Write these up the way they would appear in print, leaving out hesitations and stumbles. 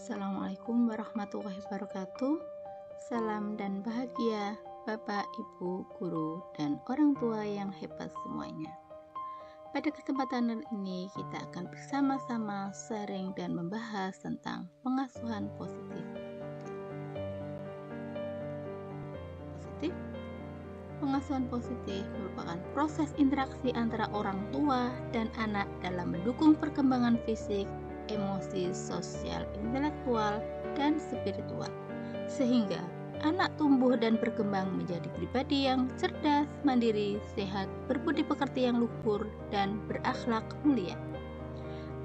Assalamualaikum warahmatullahi wabarakatuh. Salam dan bahagia Bapak, Ibu, Guru, dan orang tua yang hebat semuanya. Pada kesempatan ini kita akan bersama-sama sharing dan membahas tentang pengasuhan positif. Pengasuhan positif merupakan proses interaksi antara orang tua dan anak dalam mendukung perkembangan fisik, emosi, sosial, intelektual, dan spiritual, sehingga anak tumbuh dan berkembang menjadi pribadi yang cerdas, mandiri, sehat, berbudi pekerti yang luhur, dan berakhlak mulia.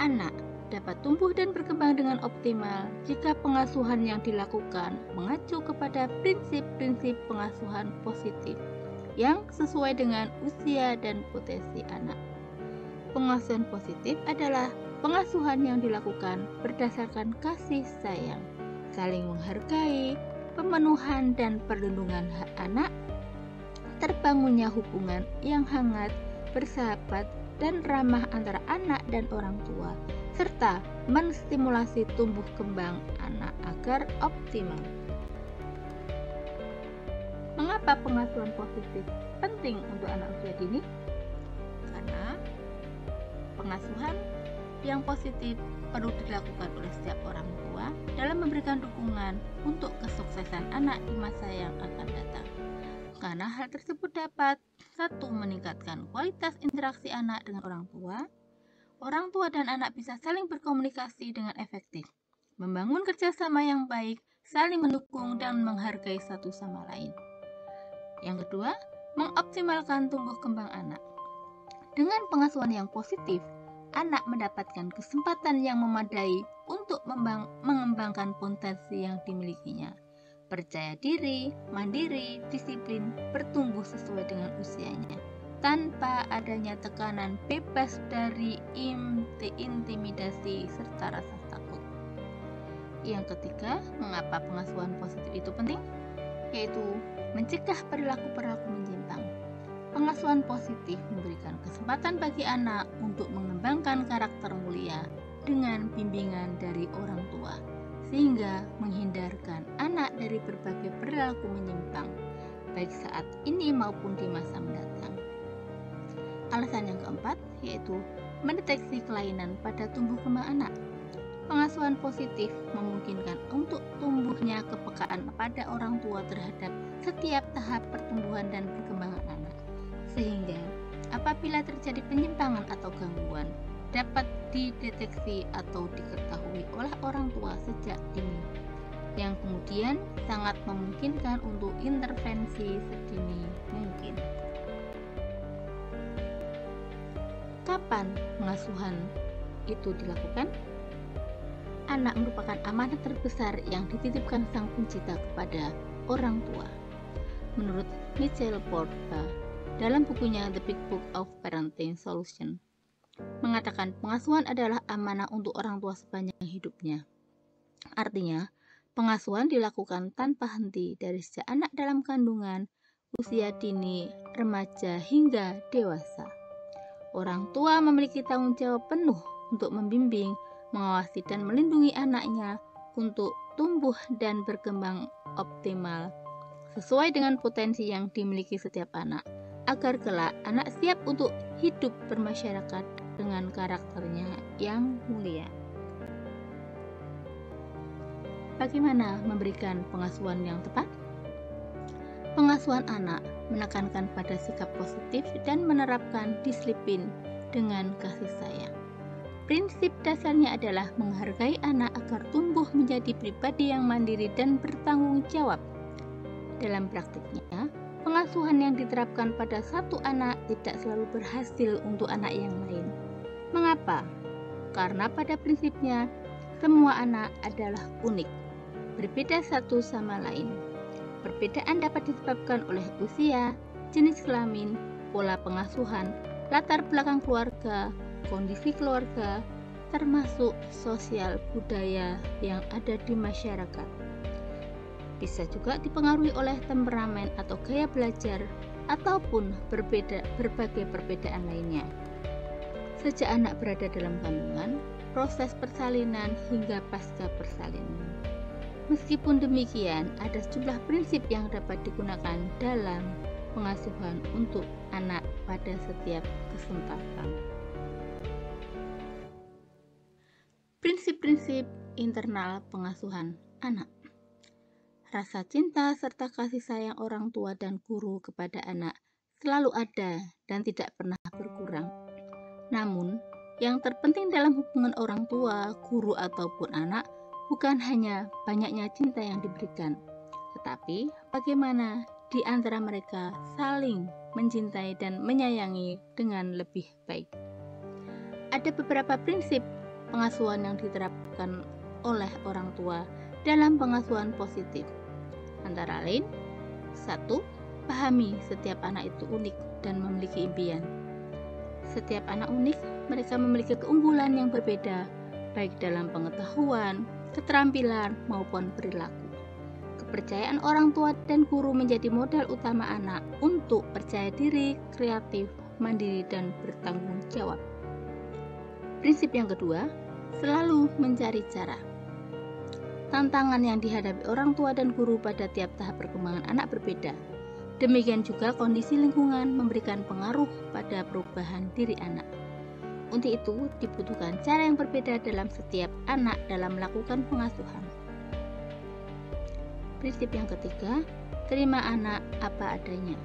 Anak dapat tumbuh dan berkembang dengan optimal jika pengasuhan yang dilakukan mengacu kepada prinsip-prinsip pengasuhan positif yang sesuai dengan usia dan potensi anak. Pengasuhan positif adalah pengasuhan yang dilakukan berdasarkan kasih sayang, saling menghargai, pemenuhan dan perlindungan hak anak, terbangunnya hubungan yang hangat, bersahabat, dan ramah antara anak dan orang tua, serta menstimulasi tumbuh kembang anak agar optimal. Mengapa pengasuhan positif penting untuk anak usia dini? Karena pengasuhan yang positif perlu dilakukan oleh setiap orang tua dalam memberikan dukungan untuk kesuksesan anak di masa yang akan datang. Karena hal tersebut dapat 1. Meningkatkan kualitas interaksi anak dengan orang tua dan anak bisa saling berkomunikasi dengan efektif, membangun kerjasama yang baik, saling mendukung dan menghargai satu sama lain. Yang kedua, mengoptimalkan tumbuh kembang anak. Dengan pengasuhan yang positif, anak mendapatkan kesempatan yang memadai untuk mengembangkan potensi yang dimilikinya. Percaya diri, mandiri, disiplin, bertumbuh sesuai dengan usianya, tanpa adanya tekanan, bebas dari intimidasi serta rasa takut. Yang ketiga, mengapa pengasuhan positif itu penting? Yaitu mencegah perilaku-perilaku menyimpang. Pengasuhan positif memberikan kesempatan bagi anak untuk mengembangkan karakter mulia dengan bimbingan dari orang tua, sehingga menghindarkan anak dari berbagai perilaku menyimpang, baik saat ini maupun di masa mendatang. Alasan yang keempat yaitu mendeteksi kelainan pada tumbuh kembang anak. Pengasuhan positif memungkinkan untuk tumbuhnya kepekaan pada orang tua terhadap setiap tahap pertumbuhan dan perkembangan anak, sehingga apabila terjadi penyimpangan atau gangguan dapat dideteksi atau diketahui oleh orang tua sejak dini, yang kemudian sangat memungkinkan untuk intervensi sedini mungkin. Kapan pengasuhan itu dilakukan? Anak merupakan amanah terbesar yang dititipkan Sang Pencipta kepada orang tua. Menurut Michael Porter dalam bukunya The Big Book of Parenting Solution, mengatakan pengasuhan adalah amanah untuk orang tua sepanjang hidupnya. Artinya, pengasuhan dilakukan tanpa henti dari sejak anak dalam kandungan, usia dini, remaja hingga dewasa. Orang tua memiliki tanggung jawab penuh untuk membimbing, mengawasi dan melindungi anaknya untuk tumbuh dan berkembang optimal sesuai dengan potensi yang dimiliki setiap anak, agar kelak anak siap untuk hidup bermasyarakat dengan karakternya yang mulia. Bagaimana memberikan pengasuhan yang tepat? Pengasuhan anak menekankan pada sikap positif dan menerapkan disiplin dengan kasih sayang. Prinsip dasarnya adalah menghargai anak agar tumbuh menjadi pribadi yang mandiri dan bertanggung jawab. Dalam praktiknya, pengasuhan yang diterapkan pada satu anak tidak selalu berhasil untuk anak yang lain. Mengapa? Karena pada prinsipnya, semua anak adalah unik, berbeda satu sama lain. Perbedaan dapat disebabkan oleh usia, jenis kelamin, pola pengasuhan, latar belakang keluarga, kondisi keluarga, termasuk sosial budaya yang ada di masyarakat. Bisa juga dipengaruhi oleh temperamen atau gaya belajar, ataupun berbagai perbedaan lainnya. Sejak anak berada dalam kandungan, proses persalinan hingga pasca persalinan. Meskipun demikian, ada sejumlah prinsip yang dapat digunakan dalam pengasuhan untuk anak pada setiap kesempatan. Prinsip-prinsip internal pengasuhan anak. Rasa cinta serta kasih sayang orang tua dan guru kepada anak selalu ada dan tidak pernah berkurang. Namun, yang terpenting dalam hubungan orang tua, guru, ataupun anak bukan hanya banyaknya cinta yang diberikan, tetapi bagaimana di antara mereka saling mencintai dan menyayangi dengan lebih baik. Ada beberapa prinsip pengasuhan yang diterapkan oleh orang tua dalam pengasuhan positif. Antara lain, 1. Pahami setiap anak itu unik dan memiliki impian. Setiap anak unik, mereka memiliki keunggulan yang berbeda, baik dalam pengetahuan, keterampilan, maupun perilaku. Kepercayaan orang tua dan guru menjadi modal utama anak untuk percaya diri, kreatif, mandiri, dan bertanggung jawab. Prinsip yang kedua, selalu mencari cara. Tantangan yang dihadapi orang tua dan guru pada tiap tahap perkembangan anak berbeda. Demikian juga kondisi lingkungan memberikan pengaruh pada perubahan diri anak. Untuk itu, dibutuhkan cara yang berbeda dalam setiap anak dalam melakukan pengasuhan. Prinsip yang ketiga, terima anak apa adanya.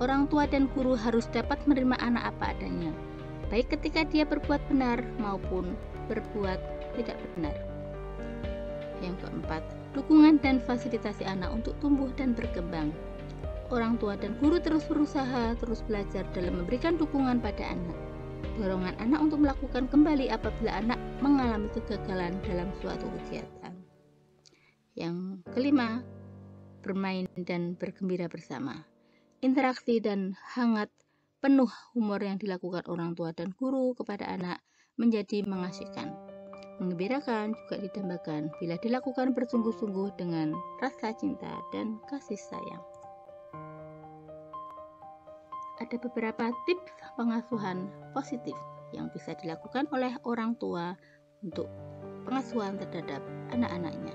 Orang tua dan guru harus dapat menerima anak apa adanya, baik ketika dia berbuat benar maupun berbuat tidak benar. Yang keempat, dukungan dan fasilitasi anak untuk tumbuh dan berkembang. Orang tua dan guru terus berusaha, terus belajar dalam memberikan dukungan pada anak. Dorongan anak untuk melakukan kembali apabila anak mengalami kegagalan dalam suatu kegiatan. Yang kelima, bermain dan bergembira bersama. Interaksi dan hangat penuh humor yang dilakukan orang tua dan guru kepada anak menjadi mengasihkan. Mengembirakan juga didambakan bila dilakukan bersungguh-sungguh dengan rasa cinta dan kasih sayang. Ada beberapa tips pengasuhan positif yang bisa dilakukan oleh orang tua untuk pengasuhan terhadap anak-anaknya.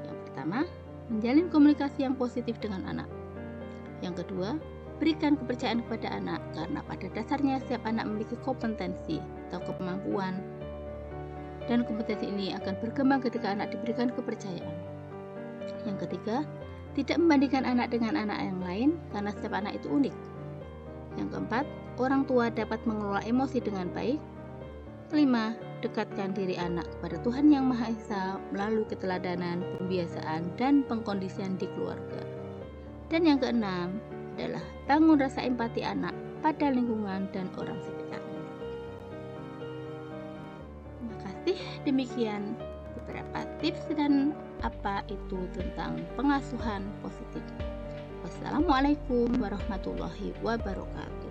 Yang pertama, menjalin komunikasi yang positif dengan anak. Yang kedua, berikan kepercayaan kepada anak karena pada dasarnya setiap anak memiliki kompetensi atau kemampuan dan kompetensi ini akan berkembang ketika anak diberikan kepercayaan. Yang ketiga, tidak membandingkan anak dengan anak yang lain karena setiap anak itu unik. Yang keempat, orang tua dapat mengelola emosi dengan baik. Kelima, dekatkan diri anak kepada Tuhan Yang Maha Esa melalui keteladanan, pembiasaan, dan pengkondisian di keluarga. Dan yang keenam adalah bangun rasa empati anak pada lingkungan dan orang sekitarnya. Terima kasih, demikian beberapa tips dan apa itu tentang pengasuhan positif. Wassalamualaikum warahmatullahi wabarakatuh.